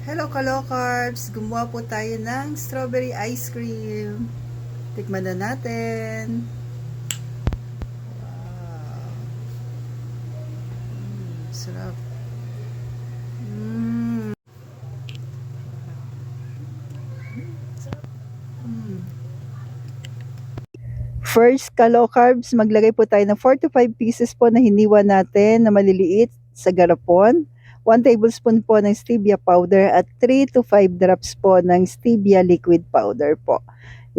Hello Kalokarbs! Gumawa po tayo ng strawberry ice cream. Tikman na natin. Wow! Sarap. First, Kalokarbs, maglagay po tayo ng 4 to 5 pieces po na hiniwa natin na maliliit sa garapon. 1 tablespoon po ng stevia powder at 3 to 5 drops po ng stevia liquid powder po.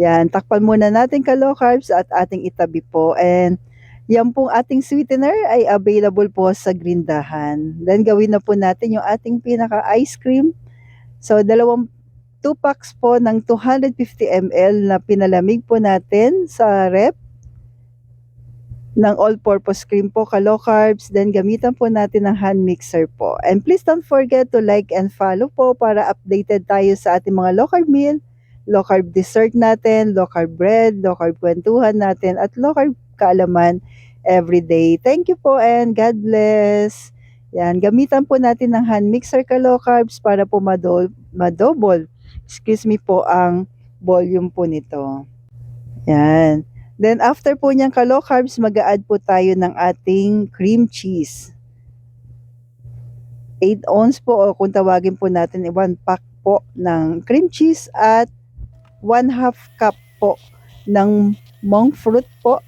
Yan, takpan muna natin Kalokarbs at ating itabi po. And yan pong ating sweetener ay available po sa grindahan. Then gawin na po natin yung ating pinaka ice cream. So 2 packs po ng 250 ml na pinalamig po natin sa rep ng all-purpose cream po, Kalokarbs. Then gamitan po natin ng hand mixer po. And please don't forget to like and follow po para updated tayo sa ating mga low carb meal, low carb dessert natin, low carb bread, low carb kwentuhan natin, at low carb kaalaman everyday. Thank you po and God bless. Yan, gamitan po natin ng hand mixer, Kalokarbs, para po madouble ang volume po nito. Yan. Then after po niyang Kalokarbs, mag-a-add po tayo ng ating cream cheese. 8 ounce po o kung tawagin po natin 1 pack po ng cream cheese at 1/2 cup po ng monk fruit po.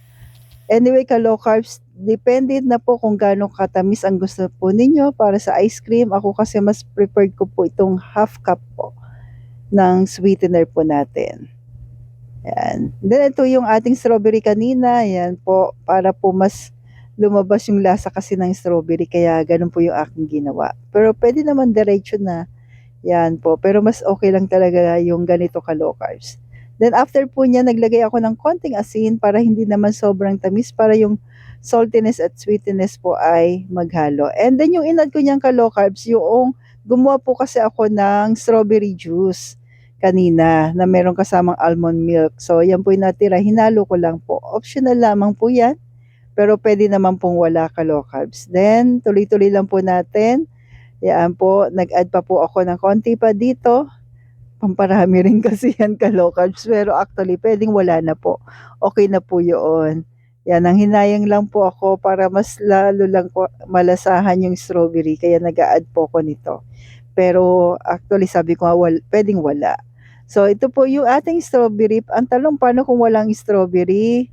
Anyway, Kalokarbs, depende na po kung gaano katamis ang gusto po ninyo para sa ice cream. Ako kasi mas preferred ko po itong 1/2 cup po ng sweetener po natin. Yan. Then ito yung ating strawberry kanina. Yan po, para po mas lumabas yung lasa kasi ng strawberry. Kaya ganun po yung aking ginawa. Pero pwede naman diretso na. Yan po. Pero mas okay lang talaga yung ganito Kalokarbs. Then after po niya, naglagay ako ng konting asin para hindi naman sobrang tamis. Para yung saltiness at sweetness po ay maghalo. And then yung inad ko niyang Kalokarbs, yung gumawa po kasi ako ng strawberry juice kanina na merong kasamang almond milk. So yan po yung natira, hinalo ko lang po. Optional lamang po yan. Pero pwede naman pong wala Kalokarbs. Then tuloy-tuloy lang po natin. Yan po, nag-add pa po ako ng konti pa dito. Pamparami rin kasi yan Kalokarbs. Pero actually, pwedeng wala na po. Okay na po yun. Yan, ang hinayang lang po ako para mas lalo lang po malasahan yung strawberry. Kaya nag-a-add po ako nito. Pero actually, sabi ko nga, pwedeng wala. So, ito po yung ating strawberry. Ang talong, paano kung walang strawberry?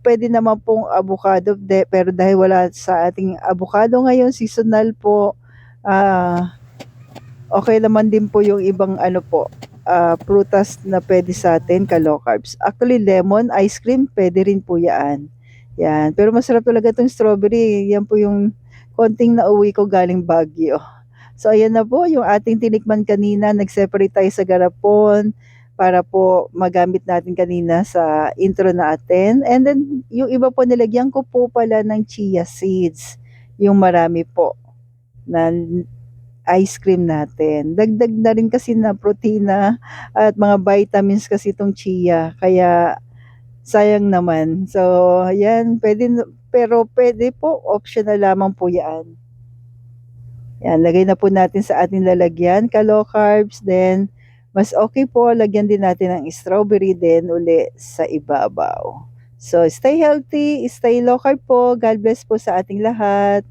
Pwede naman pong avocado, pero dahil wala sa ating avocado ngayon, seasonal po, okay naman din po yung ibang prutas na pwede sa atin, Kalokarbs. Actually, lemon ice cream, pwede rin po yan. Yan. Pero masarap talaga itong strawberry. Yan po yung konting nauwi ko galing Baguio. So, ayan na po yung ating tinikman kanina. Nag-separate tayo sa garapon para po magamit natin kanina sa intro natin. And then, yung iba po nilagyan ko po pala ng chia seeds. Yung marami po na ice cream natin. Dagdag na rin kasi na protina at mga vitamins kasi itong chia. Kaya, sayang naman. So, ayan, pero pwede po, optional lamang po yan. Yan, lagay na po natin sa ating lalagyan, Kalokarbs. Then, mas okay po, lagyan din natin ng strawberry din uli sa ibabaw. So, stay healthy, stay low carb po. God bless po sa ating lahat.